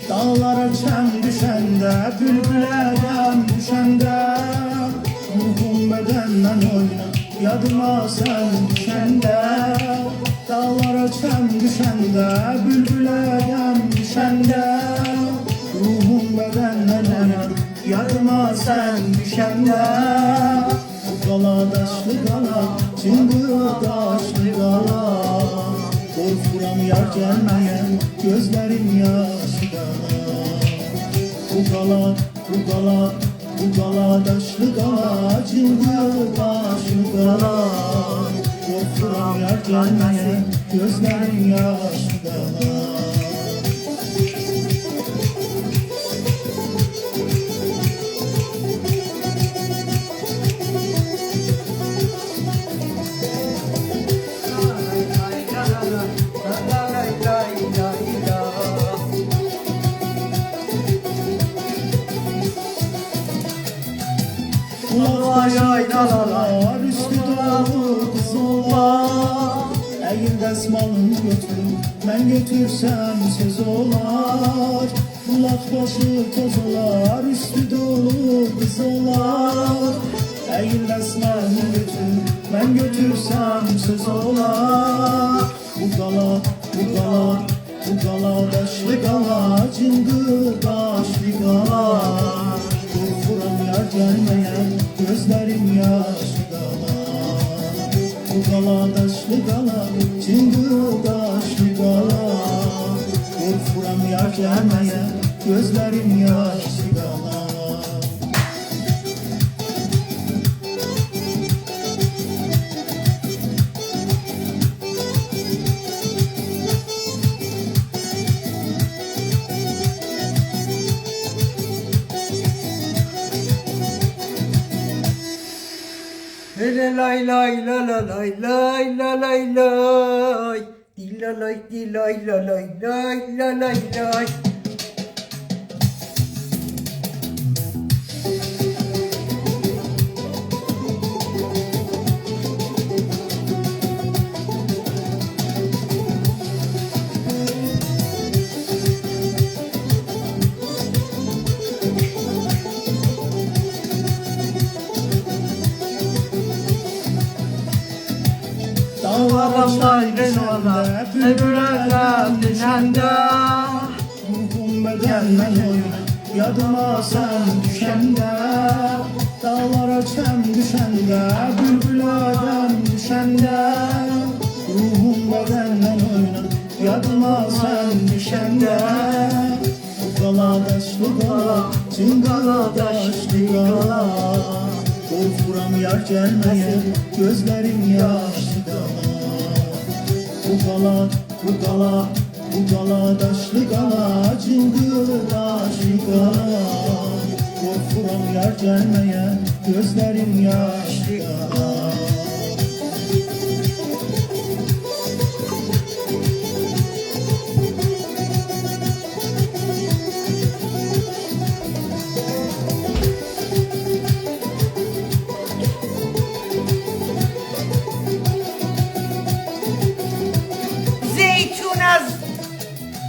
Dağlara çəm düşəndə, bülbülə dəm düşəndə, ruhum bədəndən oynar, yadıma sən düşəndə. Dağlara çəm düşəndə, bülbülə dəm düşəndə, ruhum bədəndən oynar, yadıma sən düşəndə. Bu qala daşlı qala, cıngıl daşlı qala, qorxuram yar gəlməyən, gözlərim yaşlı qala. Bu qala, bu qala, bu qala daşlı qala, cıngıl daşlı qala, qorxuram yar gəlməyən, gözlərim yaşlı qala. Kulakbaşı üstü dolu kızılar, əgil dəsmalın götür, mən götürsəm söz olar. Kulakbaşı tozalar, üstü dolu kızılar, əgil dəsmalın götür, mən götürsəm söz olar. Bu qala, bu qala, bu qala daşlı qala, cıngıl daşlı qala, qorxuram yar gəlməyən, gözlərim yaşlı qala. Bu qala daşlı qala, cıngıl daşlı qala, qorxuram yar gəlməyən, gözlərim yaşlı qala. Lay lay la la lay lay la lay lay, la lay la la lay lay la lay lay. Dağlara düşəndə, bülbülə düşəndə, ruhum bədəndən oynar, yadıma sən düşəndə. Dağlara çəm düşəndə, bülbülə düşəndə, ruhum bədəndən oynar, yadıma sən düşəndə. Bu qala daşlı qala, cıngala daşlı qala, qorxuram yar gəlməyən, gözlərim yaşlı qala. Bu qala, bu qala, bu qala daşlı qala, cıngıl daşlı qala, qorxuram yar gəlməyən, gözlərim yaşlı qala.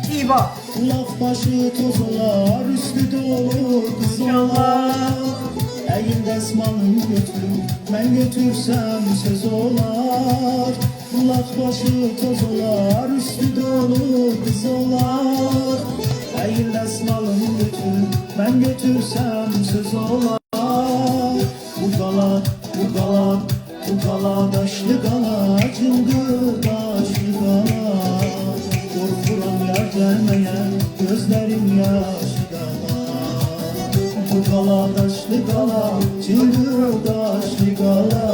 Diva. Kulakbaşı tozalar, üstü dolu kızlar, əgil dəsmalın götür, mən götürsəm söz olar. Kulakbaşı tozalar, üstü dolu kızlar, əgil dəsmalın götür, mən götürsəm söz olar. Bu qala, bu qala, bu qala daşlı qala, cıngıl daşlı qala, qorxuram yar gəlməyən, gözlərim yaşlı qala. Bu qala daşlı qala, cıngıl daşlı qala,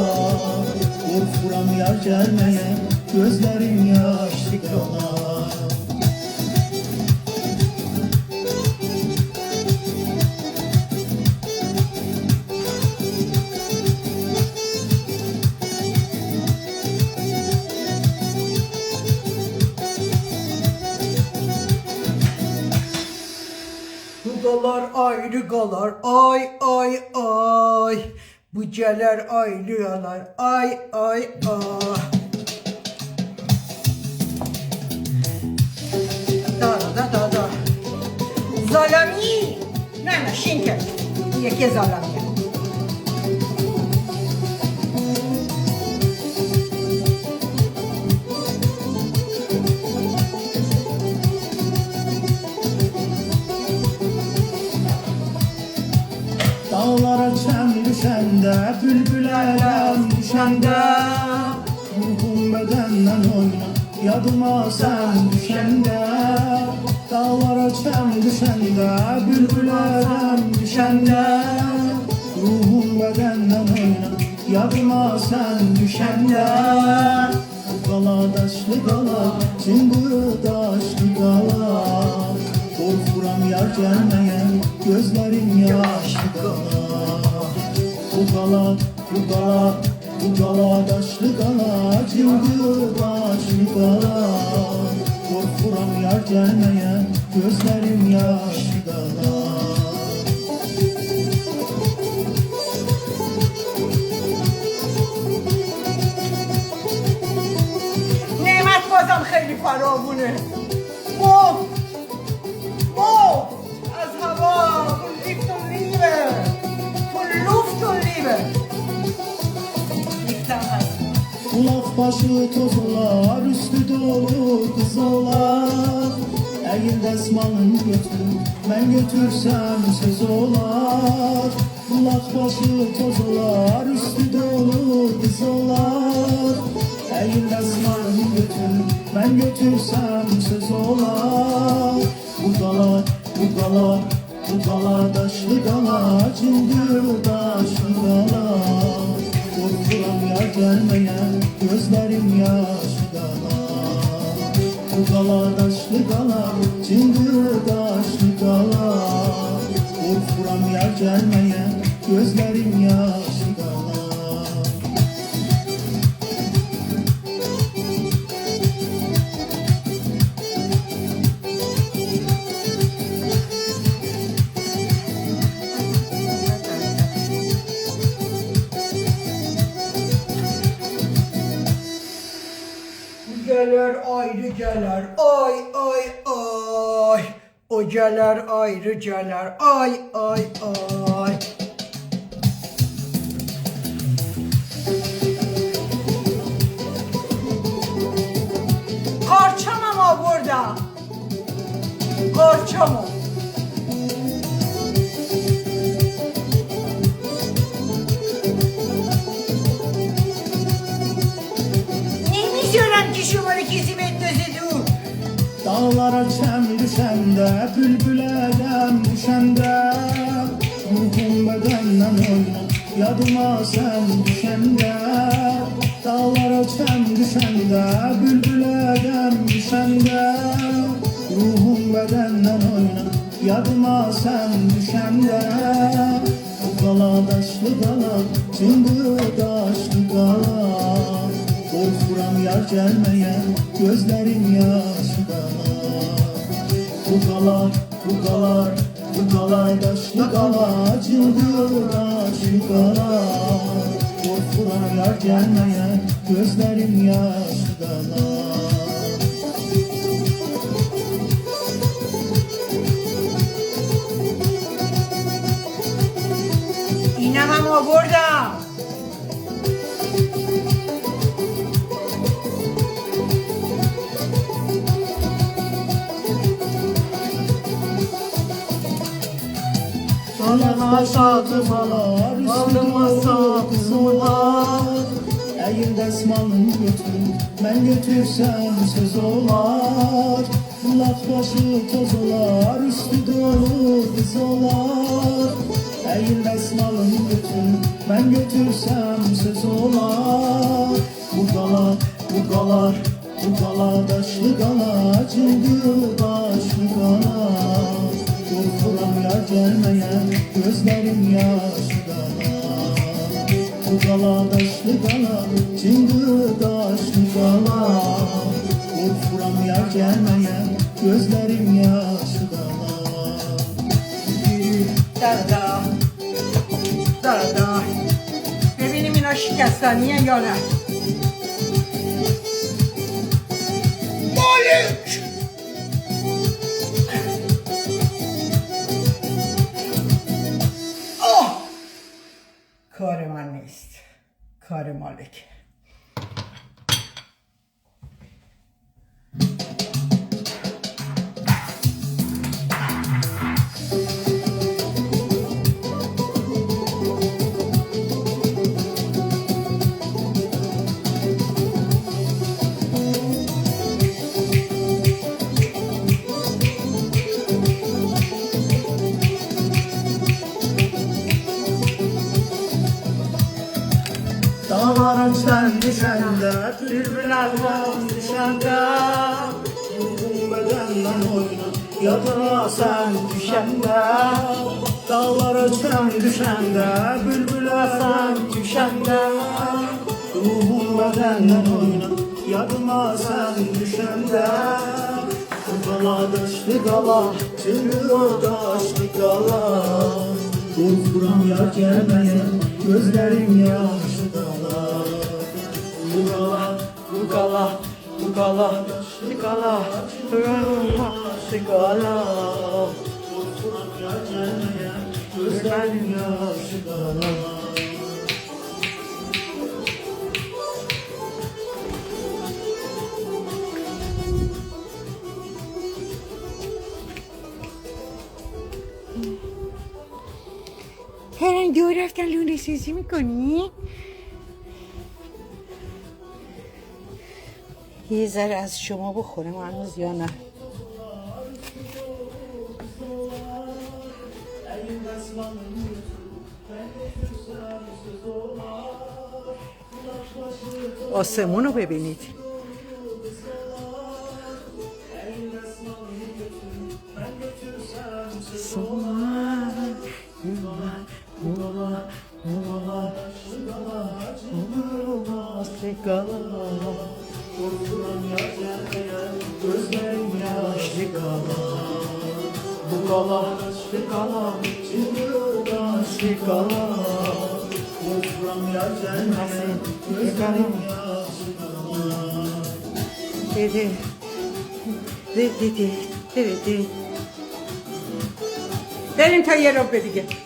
qorxuram yar gəlməyən, gözlərim yaşlı qala. Dudalar ayrı kalar ay ay ay. Bu gelir ayrıyalar. Ay ay ah. Da. Zalami. Ne şinke. Yeke zalami. Dağlara çəm düşəndə, bülbülərəm düşəndə, ruhum bədəndən oyna, yadıma sən düşəndə. Dağlara çəm düşəndə, bülbülərəm düşəndə, ruhum bədəndən oyna, yadıma sən düşəndə. Qala daşlı qala, cımbı daşlı qala, korkuram yar gelmeyen, gözlerim yaşlı qala. Bu qala, daşlı qala, cımbı daşlı qala, korkuram yar gelmeyen, gözlerim yaşlı qala. نعمت بازم خیلی فراوونه. از هوا von Licht und Liebe, von Luft und Liebe. Kulak başı tozlar, üstü dolu kızlar. Eğil desmalın götür, ben götürsem söz olar. Kulak başı tozlar, üstü dolu kızlar. Eğil desmalın götür, ben götürsem söz olar. Bu qala daşlı qala, cıngır daşlı qala. Korkuram yar gelmeyen, gözlerim yaşlı qala. Bu qala daşlı qala, cıngır daşlı qala. Korkuram yar gelmeyen, gözlerim yaşlı qala. Gelir ayrı gelir, ay ay ay. O gelir ayrı gelir, ay ay ay. Karçam ama burada. Karçam o. Şumarı kesip etmesi dur. Dağlara çəm düşəndə, bülbülərəm düşəndə, ruhum bədəndən oyna, yadıma sən düşəndə. Dağlara çəm düşəndə, bülbülərəm düşəndə, ruhum bədəndən oyna, yadıma sən düşəndə. Bu qala daşlı qala, cımbı daşlı qala. Korkuram yar gelmeyen, gözlerim yaşlı qala. Bu qala daşlı qala, cıngır daşlı qala. Korkuram yar gelmeyen, gözlerim yaşlı qala. İnemem o burada. Aldıma sadımalar, Aldıma sadımalar. Eğil desmalın götür, ben götürsem söz olar. Kulak başı toz olar, üstü dolu kız olar. Eğil desmalın götür, ben götürsem söz olar. Bu qala daşlı qala, cıngır daşlı qala. Korkuram yar gelmeyen, gözlerim yaşlı qala. Bu qala daşlı qala, cıngır daşlı qala. Korkuram yar gelmeyen, gözlerim yaşlı qala. Da da da da şikəstaniyə yana. Malik! Ah! Kahraman نیست. کار مالک. Dağların sen düşende, bülbülerden düşende, ruhum bedenden oynar, yadına sen düşende. Dağlara sen düşende, bülbüler sen düşende, ruhum bedenden oynar, yadına sen düşende. Gala düştü gala, çığır taştı gala. Korkuram yar gelmeye, gözlerim yaşlı dala. Bu gala, bu gala, bu gala, bu gala, bu gala. Korkuram yar gelmeye, gözlerim yaşlı dala. هرن دو رفتن لونه سازی میکنی؟ یه ذره از شما بخورم هنوز یا نه؟ آسمون رو ببینید. Gözlerim yaşlı kala. Bu kala, bu kala, çığır taşlı kala. Korkuram yar gelmeye, gözlerim yaşlı kala. Dedi. Dedi. Dedi. Verin ta yer o دیگه